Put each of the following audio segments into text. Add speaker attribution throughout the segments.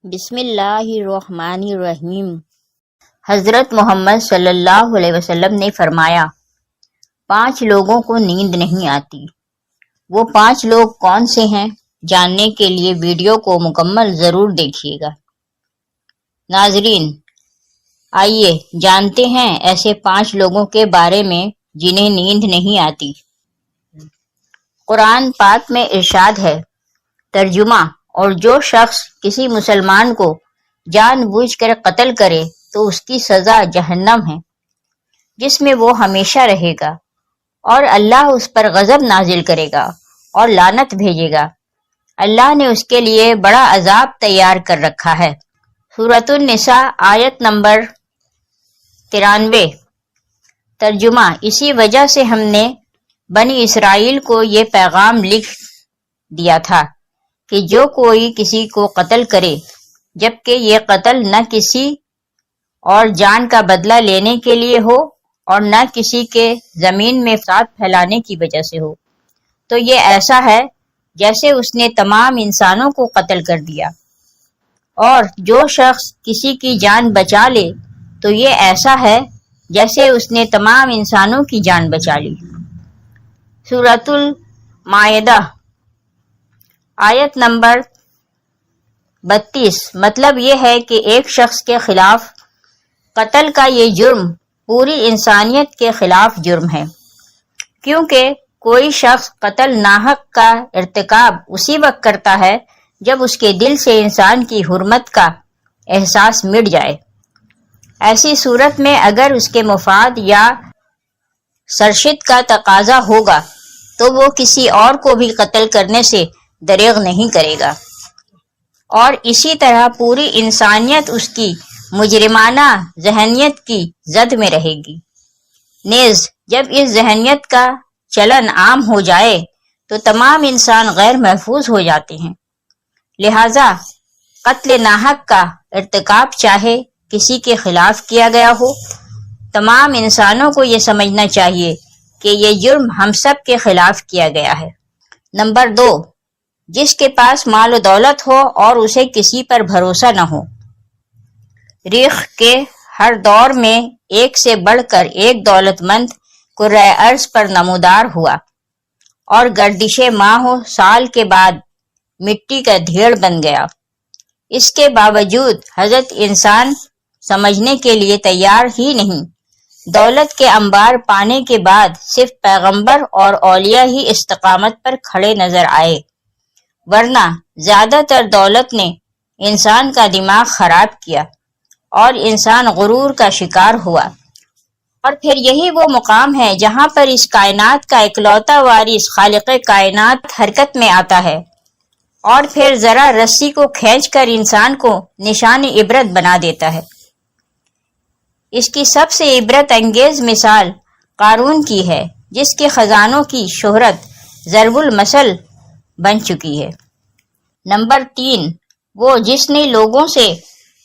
Speaker 1: بسم اللہ الرحمن الرحیم۔ حضرت محمد صلی اللہ علیہ وسلم نے فرمایا، 5 لوگوں کو نیند نہیں آتی۔ وہ 5 لوگ کون سے ہیں؟ جاننے کے لیے ویڈیو کو مکمل ضرور دیکھیے گا۔ ناظرین، آئیے جانتے ہیں ایسے 5 لوگوں کے بارے میں جنہیں نیند نہیں آتی۔ قرآن پاک میں ارشاد ہے، ترجمہ: اور جو شخص کسی مسلمان کو جان بوجھ کر قتل کرے تو اس کی سزا جہنم ہے، جس میں وہ ہمیشہ رہے گا، اور اللہ اس پر غضب نازل کرے گا اور لعنت بھیجے گا۔ اللہ نے اس کے لیے بڑا عذاب تیار کر رکھا ہے۔ سورۃ النساء آیت نمبر 93۔ ترجمہ: اسی وجہ سے ہم نے بنی اسرائیل کو یہ پیغام لکھ دیا تھا کہ جو کوئی کسی کو قتل کرے، جبکہ یہ قتل نہ کسی اور جان کا بدلہ لینے کے لیے ہو اور نہ کسی کے زمین میں فساد پھیلانے کی وجہ سے ہو، تو یہ ایسا ہے جیسے اس نے تمام انسانوں کو قتل کر دیا، اور جو شخص کسی کی جان بچا لے تو یہ ایسا ہے جیسے اس نے تمام انسانوں کی جان بچا لی۔ سورۃ المائدہ آیت نمبر 32۔ مطلب یہ ہے کہ ایک شخص کے خلاف قتل کا یہ جرم پوری انسانیت کے خلاف جرم ہے، کیونکہ کوئی شخص قتل ناحق کا ارتکاب اسی وقت کرتا ہے جب اس کے دل سے انسان کی حرمت کا احساس مٹ جائے۔ ایسی صورت میں اگر اس کے مفاد یا سرشت کا تقاضا ہوگا تو وہ کسی اور کو بھی قتل کرنے سے دریغ نہیں کرے گا، اور اسی طرح پوری انسانیت اس کی مجرمانہ ذہنیت کی زد میں رہے گی۔ نیز جب اس ذہنیت کا چلن عام ہو جائے تو تمام انسان غیر محفوظ ہو جاتے ہیں۔ لہذا قتل ناحق کا ارتکاب چاہے کسی کے خلاف کیا گیا ہو، تمام انسانوں کو یہ سمجھنا چاہیے کہ یہ جرم ہم سب کے خلاف کیا گیا ہے۔ نمبر 2، جس کے پاس مال و دولت ہو اور اسے کسی پر بھروسہ نہ ہو۔ ریخ کے ہر دور میں ایک سے بڑھ کر ایک دولت مند کرۂ ارض پر نمودار ہوا، اور گردش ماہ و سال کے بعد مٹی کا ڈھیر بن گیا۔ اس کے باوجود حضرت انسان سمجھنے کے لیے تیار ہی نہیں۔ دولت کے انبار پانے کے بعد صرف پیغمبر اور اولیاء ہی استقامت پر کھڑے نظر آئے، ورنہ زیادہ تر دولت نے انسان کا دماغ خراب کیا اور انسان غرور کا شکار ہوا۔ اور پھر یہی وہ مقام ہے جہاں پر اس کائنات کا اکلوتا وارث خالق کائنات حرکت میں آتا ہے، اور پھر ذرا رسی کو کھینچ کر انسان کو نشان عبرت بنا دیتا ہے۔ اس کی سب سے عبرت انگیز مثال قارون کی ہے، جس کے خزانوں کی شہرت ضرب المثل بن چکی ہے۔ نمبر 3، وہ جس نے لوگوں سے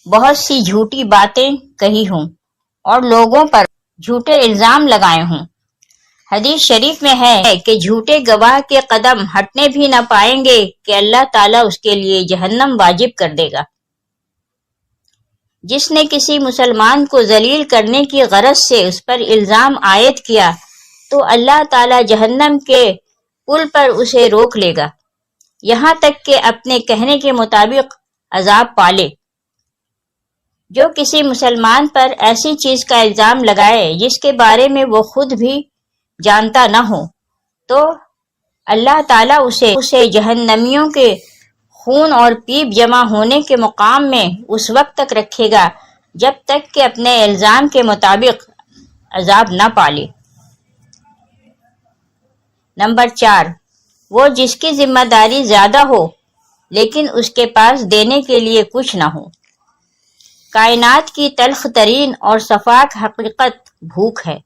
Speaker 1: بہت سی جھوٹی باتیں کہی ہوں اور لوگوں پر جھوٹے الزام لگائے ہوں۔ حدیث شریف میں ہے کہ جھوٹے گواہ کے قدم ہٹنے بھی نہ پائیں گے کہ اللہ تعالیٰ اس کے لیے جہنم واجب کر دے گا۔ جس نے کسی مسلمان کو ذلیل کرنے کی غرض سے اس پر الزام عائد کیا تو اللہ تعالیٰ جہنم کے پل پر اسے روک لے گا، یہاں تک کہ اپنے کہنے کے مطابق عذاب پالے۔ جو کسی مسلمان پر ایسی چیز کا الزام لگائے جس کے بارے میں وہ خود بھی جانتا نہ ہو، تو اللہ تعالیٰ اسے جہنمیوں کے خون اور پیپ جمع ہونے کے مقام میں اس وقت تک رکھے گا جب تک کہ اپنے الزام کے مطابق عذاب نہ پالے۔ نمبر 4، وہ جس کی ذمہ داری زیادہ ہو لیکن اس کے پاس دینے کے لیے کچھ نہ ہو۔ کائنات کی تلخ ترین اور صفاک حقیقت بھوک ہے۔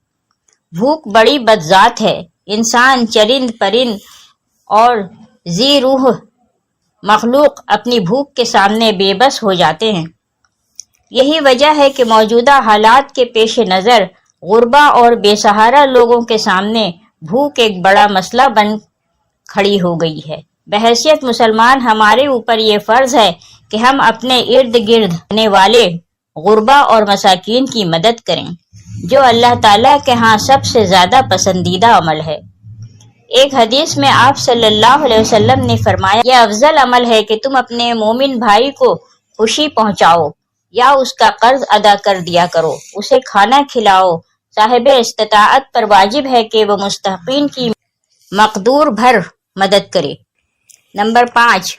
Speaker 1: بھوک بڑی بدذات ہے۔ انسان، چرند پرند اور ذی روح مخلوق اپنی بھوک کے سامنے بے بس ہو جاتے ہیں۔ یہی وجہ ہے کہ موجودہ حالات کے پیش نظر غربا اور بے سہارا لوگوں کے سامنے بھوک ایک بڑا مسئلہ بن کھڑی ہو گئی ہے۔ بحیثیت مسلمان ہمارے اوپر یہ فرض ہے کہ ہم اپنے ارد گرد رہنے والے غربا اور مساکین کی مدد کریں، جو اللہ تعالیٰ کے ہاں سب سے زیادہ پسندیدہ عمل ہے۔ ایک حدیث میں آپ صلی اللہ علیہ وسلم نے فرمایا، یہ افضل عمل ہے کہ تم اپنے مومن بھائی کو خوشی پہنچاؤ یا اس کا قرض ادا کر دیا کرو، اسے کھانا کھلاؤ۔ صاحب استطاعت پر واجب ہے کہ وہ مستحقین کی مقدور بھر مدد کرے۔ نمبر 5،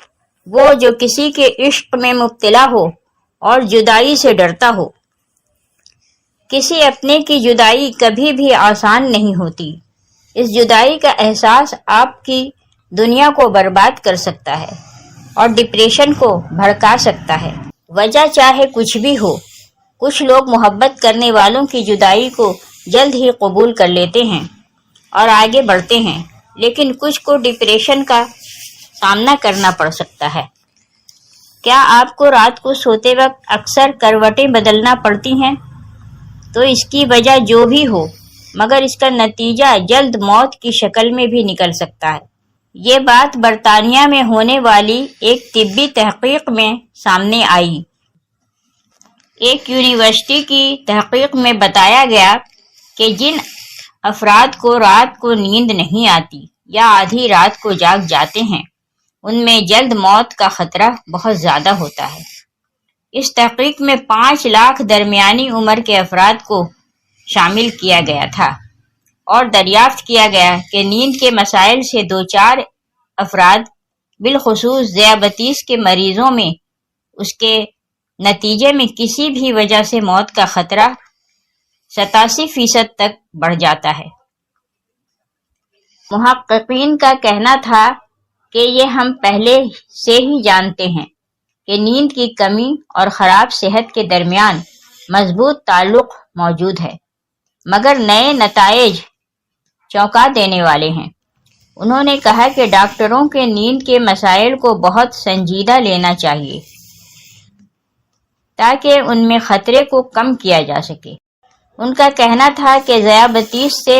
Speaker 1: وہ جو کسی کے عشق میں مبتلا ہو اور جدائی سے ڈرتا ہو۔ کسی اپنے کی جدائی کبھی بھی آسان نہیں ہوتی۔ اس جدائی کا احساس آپ کی دنیا کو برباد کر سکتا ہے اور ڈپریشن کو بھڑکا سکتا ہے۔ وجہ چاہے کچھ بھی ہو، کچھ لوگ محبت کرنے والوں کی جدائی کو جلد ہی قبول کر لیتے ہیں اور آگے بڑھتے ہیں، لیکن کچھ کو ڈپریشن کا سامنا کرنا پڑ سکتا ہے۔ کیا آپ کو رات کو سوتے وقت اکثر کروٹیں بدلنا پڑتی ہیں؟ تو اس کی وجہ جو بھی ہو، مگر اس کا نتیجہ جلد موت کی شکل میں بھی نکل سکتا ہے۔ یہ بات برطانیہ میں ہونے والی ایک طبی تحقیق میں سامنے آئی۔ ایک یونیورسٹی کی تحقیق میں بتایا گیا کہ جن افراد کو رات کو نیند نہیں آتی یا آدھی رات کو جاگ جاتے ہیں، ان میں جلد موت کا خطرہ بہت زیادہ ہوتا ہے۔ اس تحقیق میں 5 لاکھ درمیانی عمر کے افراد کو شامل کیا گیا تھا اور دریافت کیا گیا کہ نیند کے مسائل سے دوچار افراد، بالخصوص ذیابیطس کے مریضوں میں، اس کے نتیجے میں کسی بھی وجہ سے موت کا خطرہ 87% تک بڑھ جاتا ہے۔ محققین کا کہنا تھا کہ یہ ہم پہلے سے ہی جانتے ہیں کہ نیند کی کمی اور خراب صحت کے درمیان مضبوط تعلق موجود ہے، مگر نئے نتائج چونکا دینے والے ہیں۔ انہوں نے کہا کہ ڈاکٹروں کے نیند کے مسائل کو بہت سنجیدہ لینا چاہیے تاکہ ان میں خطرے کو کم کیا جا سکے۔ ان کا کہنا تھا کہ ذیابیطس سے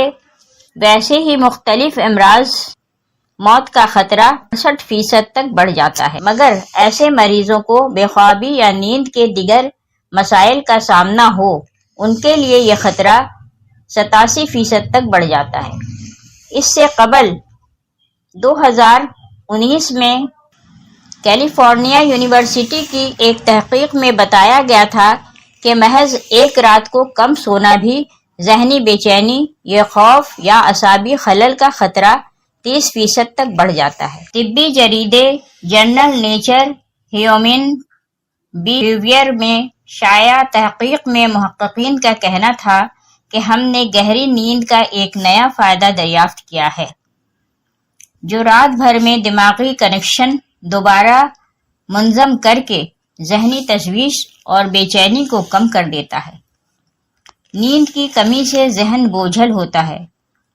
Speaker 1: ویسے ہی مختلف امراض موت کا خطرہ 68% تک بڑھ جاتا ہے، مگر ایسے مریضوں کو بے خوابی یا نیند کے دیگر مسائل کا سامنا ہو، ان کے لیے یہ خطرہ 87% تک بڑھ جاتا ہے۔ اس سے قبل 2019 میں کیلیفورنیا یونیورسٹی کی ایک تحقیق میں بتایا گیا تھا کہ محض ایک رات کو کم سونا بھی ذہنی بے چینی، یہ خوف یا اعصابی خلل کا خطرہ 30% تک بڑھ جاتا ہے۔ طبی جریدے جرنل نیچر ہیومن بیہیویئر میں شائع تحقیق میں محققین کا کہنا تھا کہ ہم نے گہری نیند کا ایک نیا فائدہ دریافت کیا ہے، جو رات بھر میں دماغی کنکشن دوبارہ منظم کر کے ذہنی تشویش اور بے چینی کو کم کر دیتا ہے۔ نیند کی کمی سے ذہن بوجھل ہوتا ہے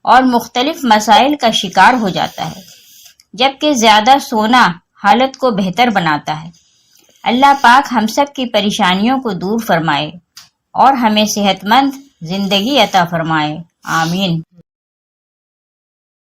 Speaker 1: اور مختلف مسائل کا شکار ہو جاتا ہے، جبکہ زیادہ سونا حالت کو بہتر بناتا ہے۔ اللہ پاک ہم سب کی پریشانیوں کو دور فرمائے اور ہمیں صحت مند زندگی عطا فرمائے، آمین۔